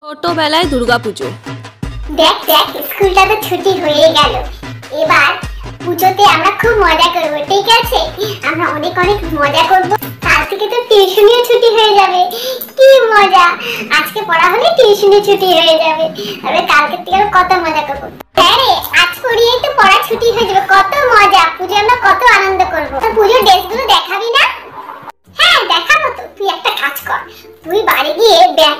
ছোটবেলায় দুর্গাপুজো। দেখ দেখ স্কুলটা তো ছুটি হয়ে গেল। এবার পুজোতে আমরা খুব মজা করব, ঠিক আছে? আমরা অনেক অনেক মজা করব। কাল থেকে তো টিউশনিও ছুটি হয়ে যাবে। কি মজা! আজকে পড়া হলে টিউশনি ছুটি হয়ে যাবে। তবে কালকে থেকে কত মজা করব। হ্যাঁ রে, আজ পড়িয়েই তো পড়া ছুটি হয়ে যাবে। কত মজা! পুজো আমরা কত আনন্দ করব। তো পুজোর ড্রেসগুলো দেখাবি না? হ্যাঁ দেখাবো তো। তুই একটা কাজ কর, তুই বাড়ি গিয়ে ব্যাগ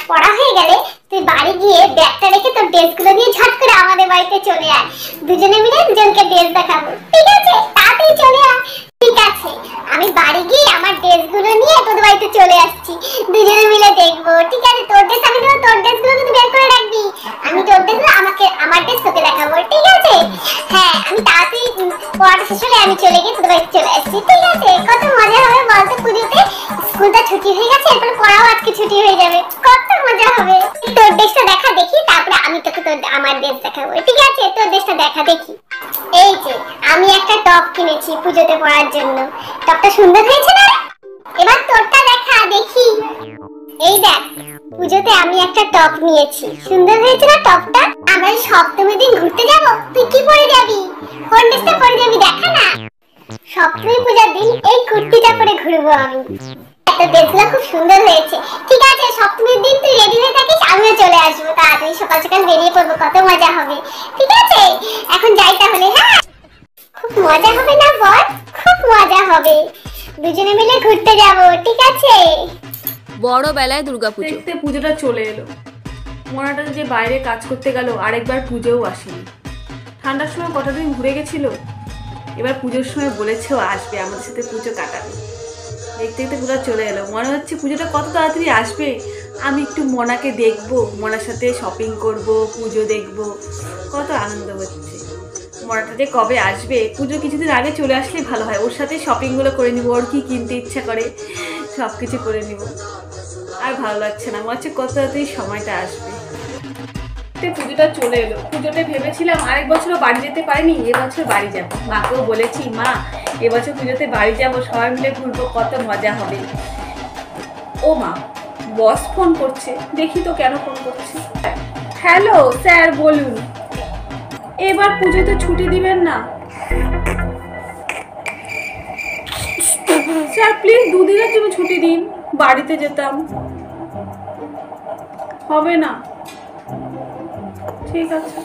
পড়া হয়ে গেলে তুই বাড়ি গিয়ে ব্যাগটা রেখে তোর ড্রেসগুলো নিয়ে ঝট করে আমাদের বাড়িতে চলে আয়। দুজনে মিলে দুজনকে ড্রেস দেখাবো, ঠিক আছে? তাড়াতাড়ি চলে আয়। ঠিক আছে, আমি বাড়ি গিয়ে আমার ড্রেসগুলো নিয়ে তোর বাড়িতে চলে আসছি। দুজনে মিলে দেখবো, ঠিক আছে? তোর ড্রেস আমি দেবো, তোর ড্রেসগুলো কিন্তু বের করে রাখবি। আমি তোর ড্রেসগুলো আমার ড্রেস তোকে দেখাবো, ঠিক আছে? হ্যাঁ, আমি তাড়াতাড়ি পড়াটা শেষ হলে আমি চলে গিয়ে তোর বাড়িতে চলে আসছি, ঠিক আছে? কত মজা হবে বলতো পুজোতে। স্কুলটা ছুটি হয়ে গেছে, এরপর পড়াও আজকে ছুটি হয়ে যাবে। কত মজা হবে। তোর ড্রেসটা দেখা দেখি, তারপরে আমি তোকে আমার ড্রেস দেখাবো, ঠিক আছে? তোর ড্রেসটা দেখা দেখি। এই যে আমি একটা টপ কিনেছি পুজোতে পরার জন্য। টপটা সুন্দর হয়েছে না? এবার তোরটা দেখা দেখি। এই দেখ, পুজোতে আমি একটা টপ নিয়েছি। সুন্দর হয়েছে না টপটা? আমরা সপ্তমীর দিন ঘুরতে যাব। তুই কি পরে যাবি? কোন ড্রেসটা পরে যাবি দেখা না? সপ্তমী পূজার দিন এই কুর্তিটা পরে ঘুরবো আমি। একটা ড্রেসটা খুব সুন্দর হয়েছে। ঠিক আছে, সপ্তমীর দিন তুই রেডি হয়ে থাকিস, আমিও চলে আসবো। তাড়াতাড়ি সকাল সকাল বেরিয়ে পড়বো, কত মজা হবে। ঠিক আছে, এখন যাই তাহলে। হ্যাঁ, খুব মজা হবে না বল? খুব মজা হবে। দুজনে মিলে ঘুরতে যাব, ঠিক আছে? বড়বেলায় দুর্গাপুজো। দেখতে পুজোটা চলে এলো। মোনাটা যে বাইরে কাজ করতে গেল, আরেকবার পুজোও আসেনি। ঠান্ডার সময় কটা দিন ঘুরে গেছিল, এবার পুজোর সময় বলেছেও আসবে আমাদের সাথে পুজো কাটাবে। দেখতে দেখতে পুজো চলে এলো। মনে হচ্ছে পুজোটা কত তাড়াতাড়ি আসবে। আমি একটু মোনাকে দেখবো, মোনার সাথে শপিং করব, পুজো দেখব, কত আনন্দ হচ্ছে। মোনাটা যে কবে আসবে, পুজো কিছুদিন আগে চলে আসলে ভালো হয়। ওর সাথে শপিংগুলো করে নিব, ওর কি কিনতে ইচ্ছা করে সব কিছু করে নিব। আর ভালো লাগছে না, মনে হচ্ছে কত তাড়াতাড়ি সময়টা আসবে। পুজোটা চলে এলো। পুজোতে ভেবেছিলাম আরেক বছরও বাড়ি যেতে পারিনি, এবছর বাড়ি যাব। মাকেও বলেছি, মা এবছর পুজোতে বাড়ি যাব, সবাই মিলে ঘুরবো, কত মজা হবে। ও মা, বস ফোন করছে, দেখি তো কেন ফোন করছে। হ্যালো স্যার, বলুন। এবার পুজোতে ছুটি দিবেন না স্যার? প্লিজ দুদিনের জন্য ছুটি দিন, বাড়িতে যেতাম। হবে না? ঠিক আছে,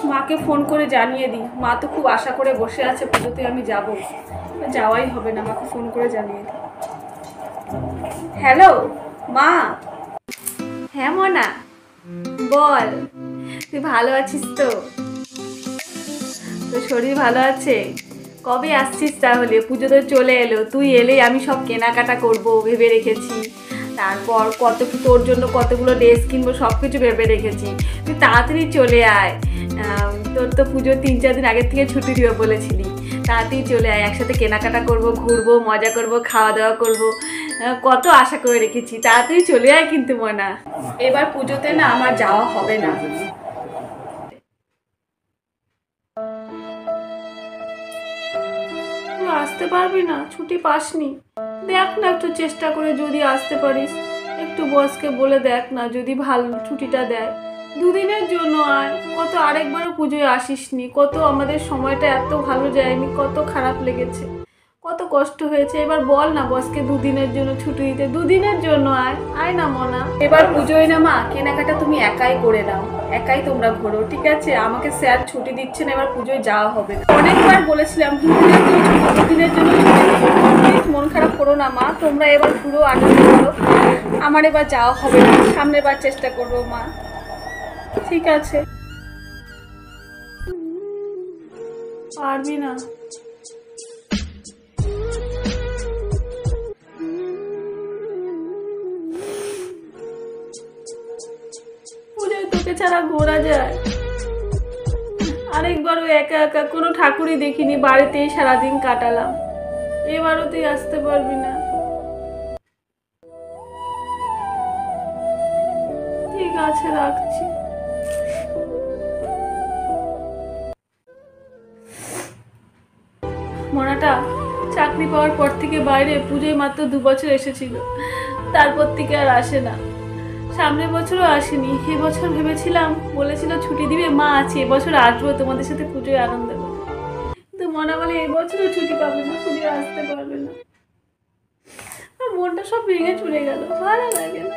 মাকে ফোন করে জানিয়ে দিই। মা তো খুব আশা করে বসে আছে পুজোতে আমি যাব, যাওয়াই হবে না। মাকে ফোন করে জানিয়ে দিই। হ্যালো মা। হ্যাঁ মনা, বল। তুই ভালো আছিস তো? তোর শরীর ভালো আছে? কবে আসছিস তাহলে? পুজো তো চলে এলো, তুই এলেই আমি সব কেনাকাটা করব ভেবে রেখেছি। তারপর তোর জন্য কতগুলো ড্রেস কিনবো, সব কিছু ভেবে রেখেছি। তুই তাড়াতাড়ি চলে আয়। তোর তো পুজোর 3-4 দিন আগের থেকে ছুটি দিবে বলেছিলি। তাড়াতাড়ি চলে আয়, একসাথে কেনাকাটা করব, ঘুরবো, মজা করব, খাওয়া দাওয়া করব, কত আশা করে রেখেছি। তাড়াতাড়ি চলে আয় কিন্তু মনা। এবার পুজোতে না আমার যাওয়া হবে না। আসতে পারবি না? ছুটি পাসনি? দেখ না একটু চেষ্টা করে, যদি আসতে পারিস একটু বসকে বলে দেখ না, যদি ভালো ছুটিটা দেয়। দুদিনের জন্য আয়। কত আরেকবারও পুজোয় আসিসনি, কত আমাদের সময়টা এত ভালো যায়নি, কত খারাপ লেগেছে, কত কষ্ট হয়েছে। এবার বল না বসকে দুদিনের জন্য ছুটি দিতে। দুদিনের জন্য আয় না মনা। এবার পুজোয় না মা, কেনাকাটা তুমি একাই করে নাও, একাই তোমরা ঘোরো, ঠিক আছে? আমাকে স্যার ছুটি দিচ্ছে না, এবার পুজোয় যাওয়া হবে না। অনেকবার বলেছিলাম দুদিনের জন্য ছুটি। মন খারাপ করো না মা, তোমরা এবার পুরো আনন্দ করো। আমার এবার যাওয়া হবে না, সামনের বার চেষ্টা করবো মা, ঠিক আছে? পারবি না? পুজোয় তোকে ছাড়া ঘোরা যায়? আরেকবারও একা একা কোনো ঠাকুরই দেখিনি, বাড়িতেই সারাদিন কাটালাম। এবারও তুই আসতে পারবি না? ঠিক আছে, রাখছি। মনাটা চাকরি পাওয়ার পর থেকে বাইরে পুজোয় মাত্র 2 বছর এসেছিল, তারপর থেকে আর আসে না। সামনের বছরও আসেনি, এবছর ভেবেছিলাম বলেছিল ছুটি দিবে, মা আছে এবছর আসবো তোমাদের সাথে পুজোয় আনন্দ করবো, কিন্তু মনে বলে এবছরও ছুটি পাবে না, পুজোয় আসতে পারবে না। মনটা সব ভেঙে চলে গেল, ভালো লাগে না।